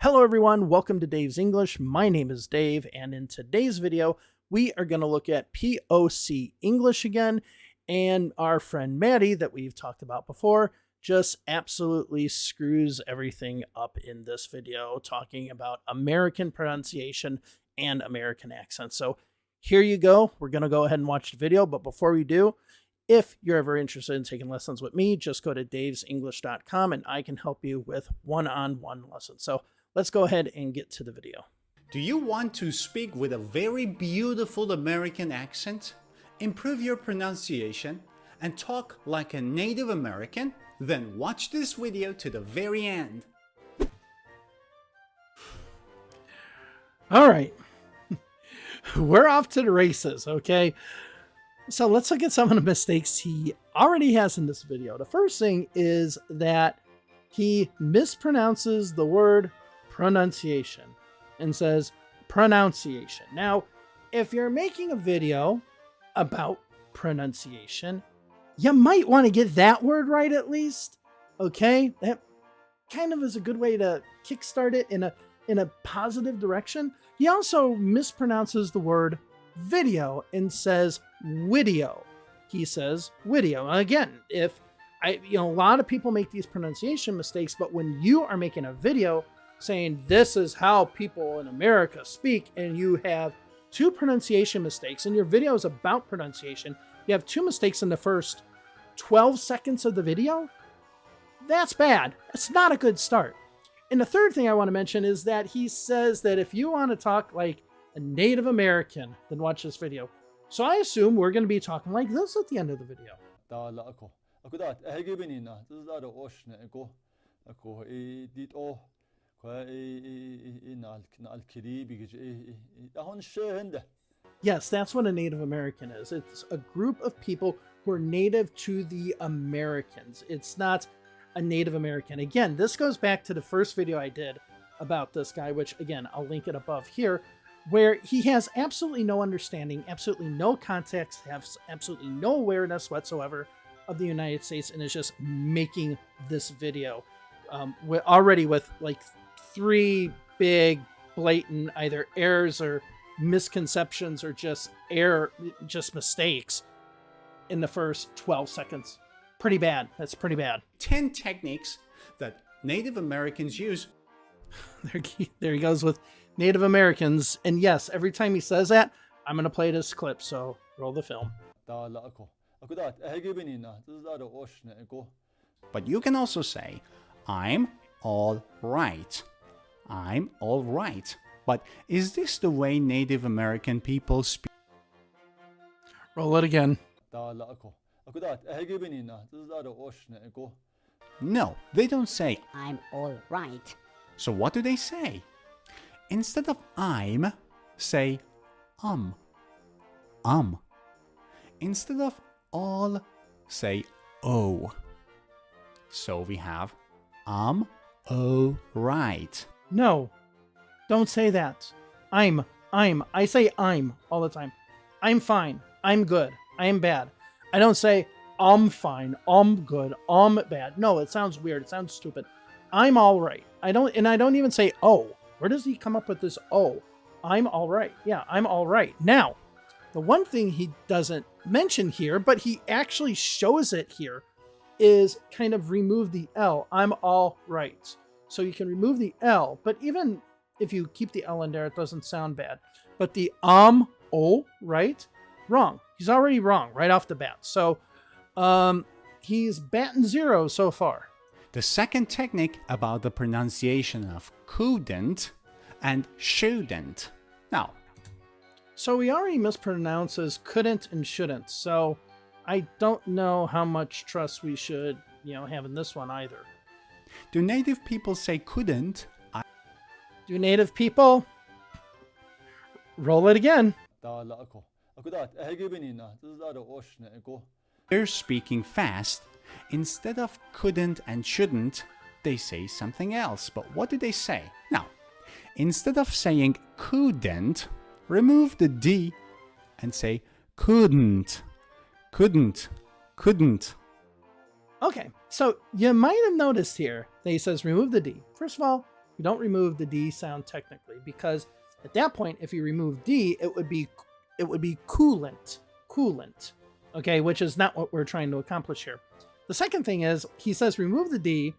Hello everyone, welcome to Dave's English. My name is Dave, and in today's video, we are going to look at POC English again, and our friend Maddie that we've talked about before just absolutely screws everything up in this video, talking about American pronunciation and American accents. So here you go. We're going to go ahead and watch the video, but before we do, if you're ever interested in taking lessons with me, just go to davesenglish.com and I can help you with one-on-one lessons. So let's go ahead and get to the video. Do you want to speak with a very beautiful American accent, improve your pronunciation, and talk like a native American? Then watch this video to the very end. All right, we're off to the races, okay? So let's look at some of the mistakes he already has in this video. The first thing is that he mispronounces the word pronunciation and says pronunciation. Now, if you're making a video about pronunciation, you might want to get that word right at least, okay? That kind of is a good way to kickstart it in a positive direction. He also mispronounces the word video and says video. He says video. Again, a lot of people make these pronunciation mistakes, but when you are making a video saying this is how people in America speak, and you have two pronunciation mistakes, and your video is about pronunciation, you have two mistakes in the first 12 seconds of the video, that's bad. It's not a good start. And the third thing I want to mention is that he says that if you want to talk like a Native American, then watch this video. So I assume we're going to be talking like this at the end of the video. Yes, that's what a Native American is. It's a group of people who are native to the Americans. It's not a Native American. Again, this goes back to the first video I did about this guy, which again, I'll link it above here, where he has absolutely no understanding, absolutely no context, has absolutely no awareness whatsoever of the United States, and is just making this video already with like 3 big blatant either errors or misconceptions or just mistakes in the first 12 seconds. Pretty bad. That's pretty bad. 10 techniques that Native Americans use. There he goes with Native Americans. And yes, every time he says that, I'm going to play this clip. So roll the film. But you can also say, I'm all right. I'm all right. But is this the way Native American people speak? Roll it again. No, they don't say, I'm all right. So what do they say? Instead of I'm, say Instead of all, say oh. So we have all right. No, don't say that. I say I'm all the time. I'm fine. I'm good. I am bad. I don't say I'm fine. I'm good. I'm bad. No, it sounds weird. It sounds stupid. I'm all right. I don't even say oh. Where does he come up with this oh? I'm all right. Yeah, I'm all right. Now, the one thing he doesn't mention here, but he actually shows it here, is kind of remove the L. I'm all right. So you can remove the L, but even if you keep the L in there, it doesn't sound bad. But the oh, right? Wrong. He's already wrong right off the bat. So he's batting 0 so far. The second technique about the pronunciation of couldn't and shouldn't. Now, so he already mispronounces couldn't and shouldn't. So I don't know how much trust we should, have in this one either. Do native people say couldn't? Do native people? Roll it again. They're speaking fast. Instead of couldn't and shouldn't, they say something else. But what do they say? Now, instead of saying couldn't, remove the D and say couldn't. Okay, so you might have noticed here that he says remove the D. First of all, You don't remove the D sound technically, because at that point, if you remove D, it would be coolant, okay, which is not what we're trying to accomplish here. The second thing is he says remove the D,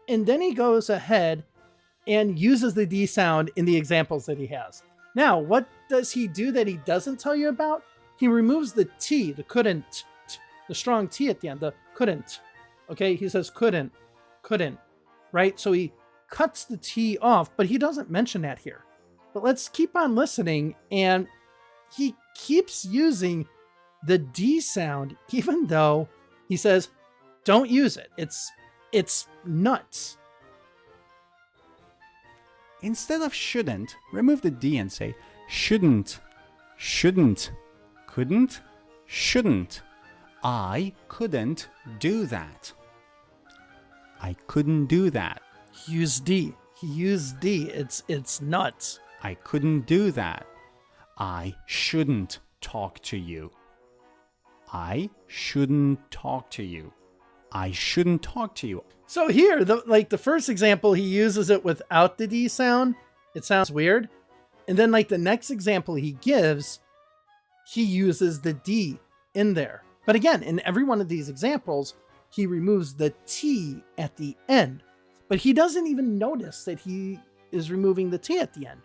and then he goes ahead and uses the D sound in the examples that he has. Now, what does he do that he doesn't tell you about? He removes the T, the couldn't, the strong T at the end, the couldn't. Okay, he says couldn't, right? So he cuts the T off, but he doesn't mention that here. But let's keep on listening, and he keeps using the D sound, even though he says, don't use it. It's nuts. Instead of shouldn't, remove the D and say shouldn't, shouldn't, couldn't, shouldn't. I couldn't do that. I couldn't do that. He used D. It's nuts. I couldn't do that. I shouldn't talk to you. I shouldn't talk to you. I shouldn't talk to you. So here, the first example, he uses it without the D sound. It sounds weird. And then like the next example he gives, he uses the D in there. But again, in every one of these examples, he removes the T at the end. But he doesn't even notice that he is removing the T at the end.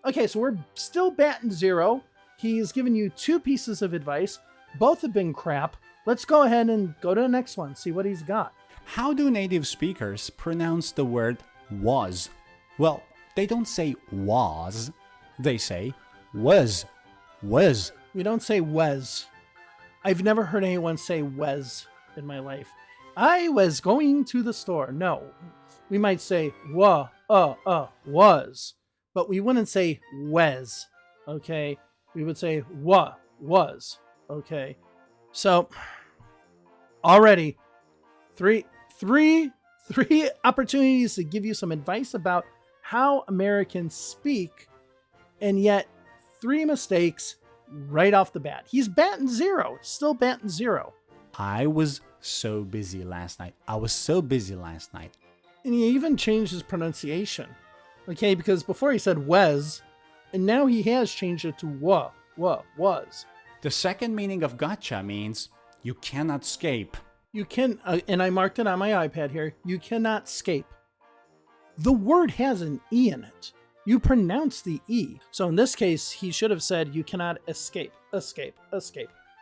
Okay, so we're still batting zero. He's given you 2 pieces of advice. Both have been crap. Let's go ahead and go to the next one, see what he's got. How do native speakers pronounce the word was? Well, they don't say was, they say was. We don't say was. I've never heard anyone say was in my life. I was going to the store. No, we might say was, but we wouldn't say was, okay? We would say was, okay? So already three opportunities to give you some advice about how Americans speak, and yet 3 mistakes right off the bat. He's batting zero, still batting zero. I was so busy last night. And he even changed his pronunciation. Okay, because before he said was, and now he has changed it to was. The second meaning of gotcha means you cannot escape. You can, and I marked it on my iPad here, you cannot escape. The word has an E in it. You pronounce the E. So in this case, he should have said you cannot escape. But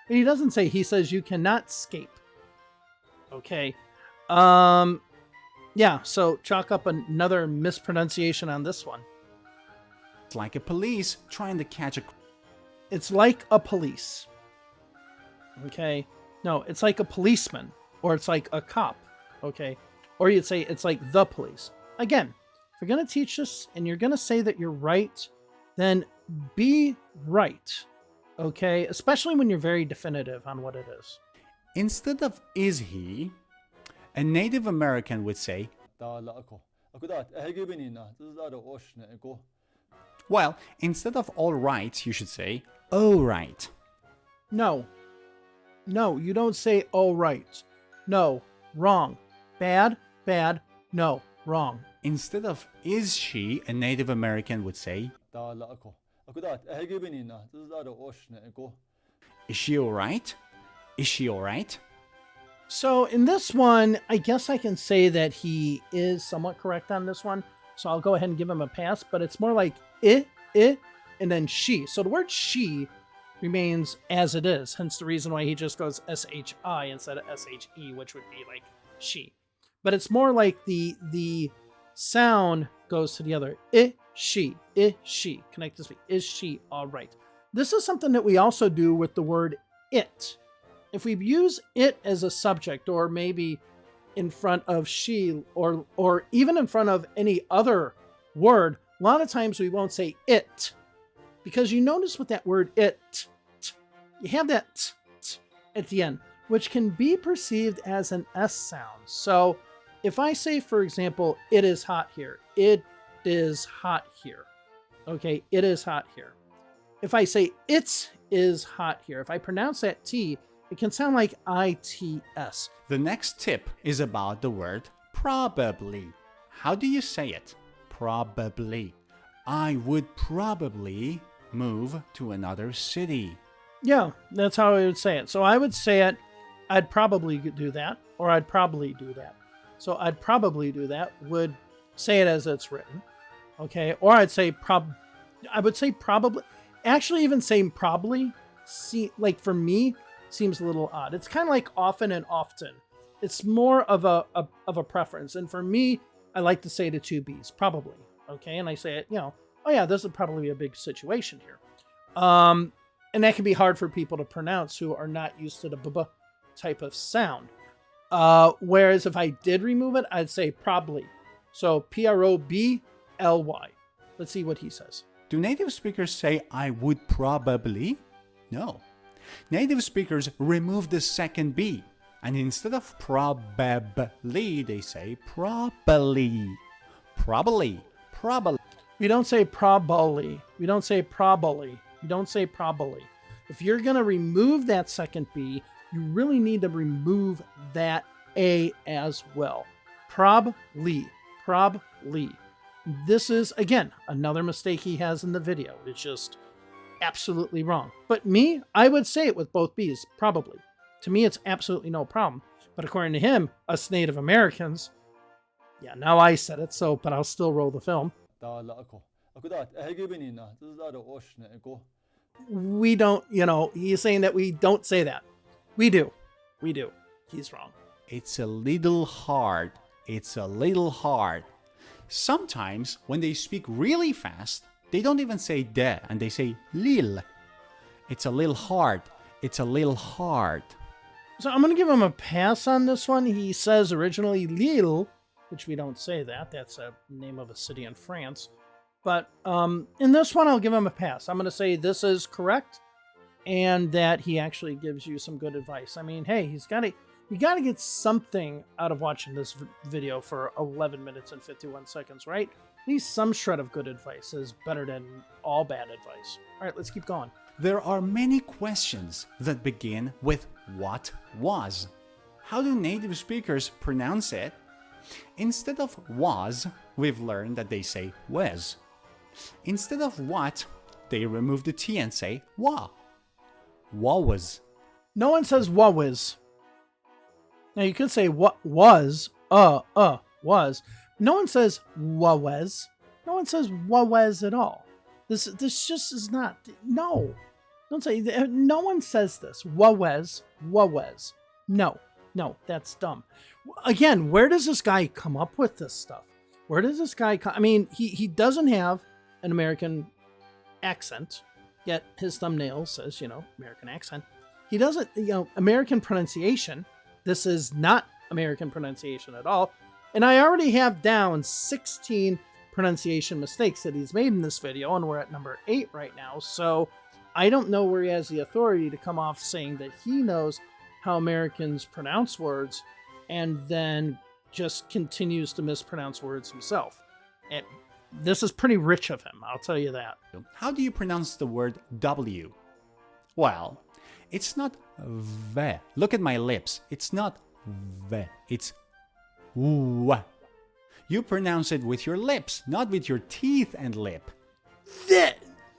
he doesn't say, he says you cannot escape. Okay. Yeah, so chalk up another mispronunciation on this one. It's like a police trying to catch a... It's like a police. Okay. No, it's like a policeman, or it's like a cop. Okay. Or you'd say it's like the police. Again, if you're going to teach this and you're going to say that you're right, then be right. Okay. Especially when you're very definitive on what it is. Instead of is he, a Native American would say, well, instead of all right, you should say, oh right. No, you don't say all right. No, wrong. Bad, no, wrong. Instead of is she, a Native American would say, is she all right? Is she all right? So in this one, I guess I can say that he is somewhat correct on this one. So I'll go ahead and give him a pass, but it's more like it, and then she. So the word she remains as it is, hence the reason why he just goes SHI instead of SHE, which would be like she. But it's more like the sound goes to the other. She. Connect to speak. Is she all right? This is something that we also do with the word it. If we use it as a subject, or maybe in front of she, or even in front of any other word, a lot of times we won't say it. Because you notice with that word it, you have that at the end, which can be perceived as an S sound. So if I say, for example, it is hot here, it is hot here. Okay, it is hot here. If I say it is hot here, if I pronounce that T, it can sound like ITS. The next tip is about the word probably. How do you say it? probably. I would probably move to another city. Yeah, that's how I would say it. So I would say it, I'd probably do that, or I'd probably do that. So I'd probably do that would say it as it's written. Okay, or I'd say I would say probably. Actually, even saying probably, like for me, seems a little odd. It's kind of like often and often. It's more of a preference. And for me, I like to say the two B's, probably. Okay, and I say it, oh yeah, this would probably be a big situation here. And that can be hard for people to pronounce who are not used to the b type of sound. Whereas if I did remove it, I'd say probably. So probly. Let's see what he says. Do native speakers say I would probably? No. Native speakers remove the second B. And instead of probably, they say probably. Probably. Probably. We don't say probably. We don't say probably. We don't say probably. If you're going to remove that second B, you really need to remove that A as well. Probably. Probably. This is, again, another mistake he has in the video. It's just absolutely wrong. But me, I would say it with both B's, probably. To me, it's absolutely no problem. But according to him, us Native Americans, yeah, now I said it, so, but I'll still roll the film. We don't, he's saying that we don't say that. We do. We do. He's wrong. It's a little hard. It's a little hard. Sometimes, when they speak really fast, they don't even say de, and they say lil. It's a little hard. It's a little hard. So I'm going to give him a pass on this one. He says originally Lille, which we don't say that. That's a name of a city in France. But in this one, I'll give him a pass. I'm going to say this is correct and that he actually gives you some good advice. I mean, hey, you got to get something out of watching this video for 11 minutes and 51 seconds, right? At least some shred of good advice is better than all bad advice. All right, let's keep going. There are many questions that begin with what was. How do native speakers pronounce it? Instead of was, we've learned that they say was. Instead of what, they remove the T and say wa. Wa was. No one says wa was. Now you could say what was, was. No one says wa was. No one says wa was at all. This just is not, no. Don't say, no one says this. Wa was. No, that's dumb. Again, where does this guy come up with this stuff? Where does this guy come? I mean, he doesn't have an American accent, yet his thumbnail says, American accent. He doesn't, American pronunciation. This is not American pronunciation at all. And I already have down 16 pronunciation mistakes that he's made in this video, and we're at number 8 right now. So I don't know where he has the authority to come off saying that he knows how Americans pronounce words and then just continues to mispronounce words himself. And this is pretty rich of him, I'll tell you that. How do you pronounce the word W? Well, it's not V. Look at my lips. It's not V. It's W. You pronounce it with your lips, not with your teeth and lip.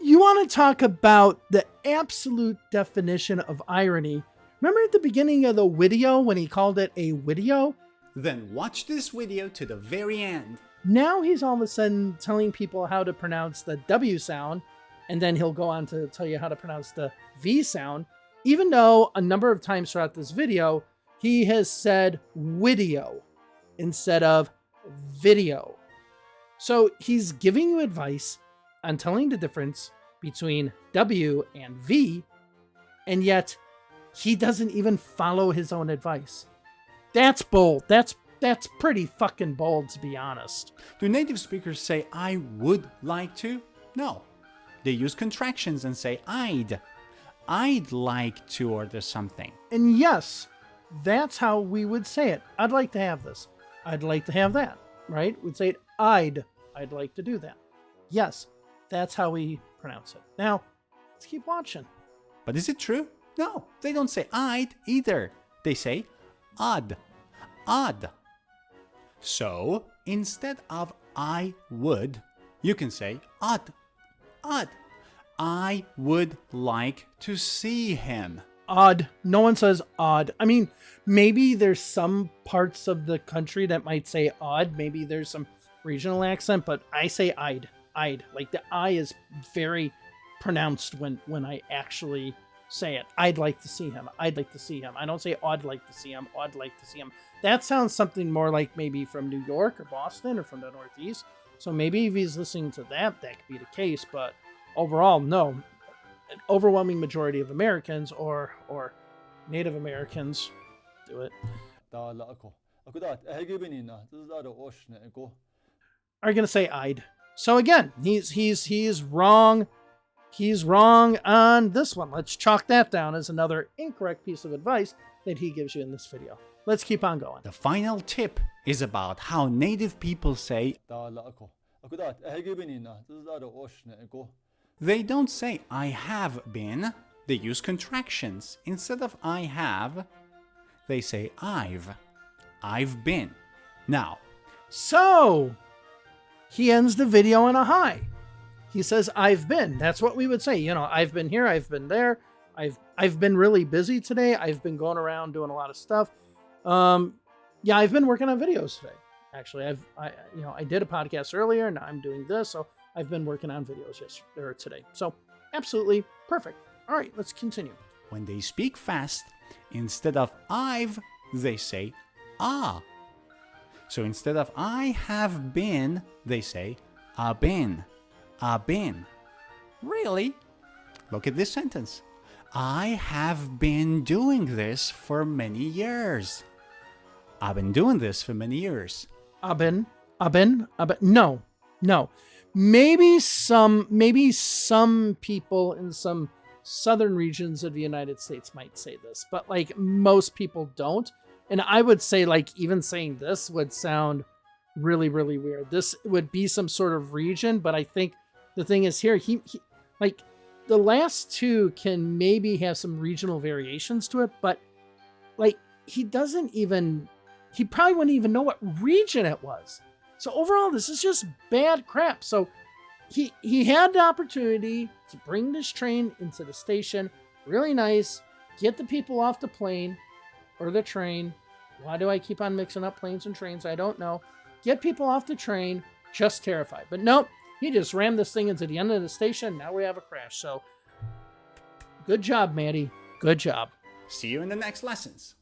You want to talk about the absolute definition of irony? Remember at the beginning of the video when he called it a video? Then watch this video to the very end. Now he's all of a sudden telling people how to pronounce the W sound, and then he'll go on to tell you how to pronounce the V sound, even though a number of times throughout this video, he has said video instead of video. So he's giving you advice on telling the difference between W and V, and yet he doesn't even follow his own advice. That's bold. That's pretty fucking bold, to be honest. Do native speakers say I would like to? No. They use contractions and say I'd like to order something. And yes, that's how we would say it. I'd like to have this. I'd like to have that, right? We'd say it, I'd like to do that. Yes, that's how we pronounce it. Now, let's keep watching. But is it true? No, they don't say I'd either. They say odd. So, instead of I would, you can say I'd. I would like to see him. Odd. No one says odd. I mean, maybe there's some parts of the country that might say odd. Maybe there's some regional accent, but I say I'd. I'd. Like the I is very pronounced when I actually say it. I'd like to see him. I'd like to see him. I don't say I'd like to see him. I'd like to see him. That sounds something more like maybe from New York or Boston or from the Northeast. So maybe if he's listening to that could be the case. But overall, no. An overwhelming majority of Americans or Native Americans do it. Are going to say I'd. So again, he's wrong. He's wrong on this one. Let's chalk that down as another incorrect piece of advice that he gives you in this video. Let's keep on going. The final tip is about how native people say. They don't say I have been. They use contractions. Instead of I have, they say I've been. Now, so he ends the video on a high. He says, I've been. That's what we would say. You know, I've been here. I've been there. I've been really busy today. I've been going around doing a lot of stuff. Yeah, I've been working on videos today. Actually, I did a podcast earlier. Now I'm doing this. So I've been working on videos yesterday or today. So absolutely perfect. All right, let's continue. When they speak fast, instead of I've, they say ah. So instead of I have been, they say I've been. I've been. Really? Look at this sentence. I have been doing this for many years. I've been doing this for many years. I've been. No. Maybe some people in some southern regions of the United States might say this, but like most people don't. And I would say like even saying this would sound really, really weird. This would be some sort of region, but I think the thing is here, he like the last two can maybe have some regional variations to it, but like he probably wouldn't even know what region it was. So overall, this is just bad crap. So he had the opportunity to bring this train into the station. Really nice. Get the people off the plane or the train. Why do I keep on mixing up planes and trains? I don't know. Get people off the train. Just terrified. But nope. He just rammed this thing into the end of the station. Now we have a crash. So good job, Maddie. Good job. See you in the next lessons.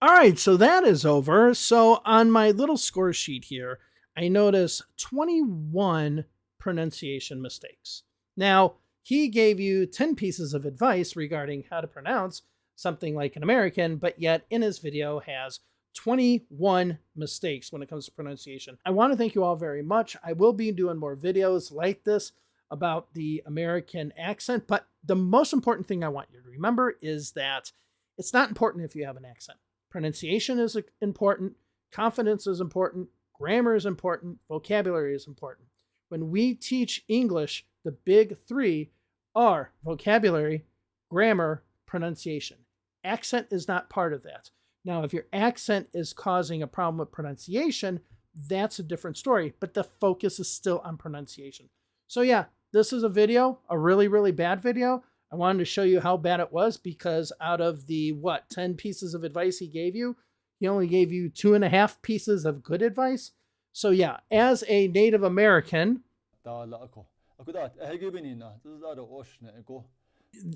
All right, so that is over. So on my little score sheet here, I notice 21 pronunciation mistakes. Now, he gave you 10 pieces of advice regarding how to pronounce something like an American, but yet in his video has 21 mistakes when it comes to pronunciation. I want to thank you all very much. I will be doing more videos like this about the American accent, but the most important thing I want you to remember is that it's not important if you have an accent. Pronunciation is important, confidence is important, grammar is important, vocabulary is important. When we teach English, the big three are vocabulary, grammar, pronunciation. Accent is not part of that. Now, if your accent is causing a problem with pronunciation, that's a different story, but the focus is still on pronunciation. So yeah, this is a video, a really, really bad video. I wanted to show you how bad it was because out of the, 10 pieces of advice he gave you, he only gave you 2.5 pieces of good advice. So yeah, as a Native American,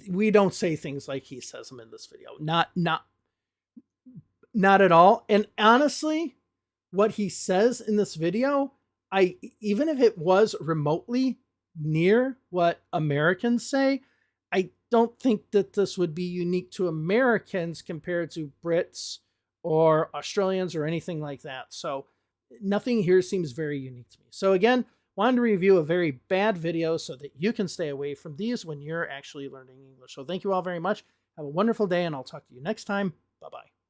we don't say things like he says them in this video. Not at all. And honestly, what he says in this video, even if it was remotely near what Americans say, I don't think that this would be unique to Americans compared to Brits or Australians or anything like that. So nothing here seems very unique to me. So again, wanted to review a very bad video so that you can stay away from these when you're actually learning English. So thank you all very much. Have a wonderful day, and I'll talk to you next time. Bye-bye.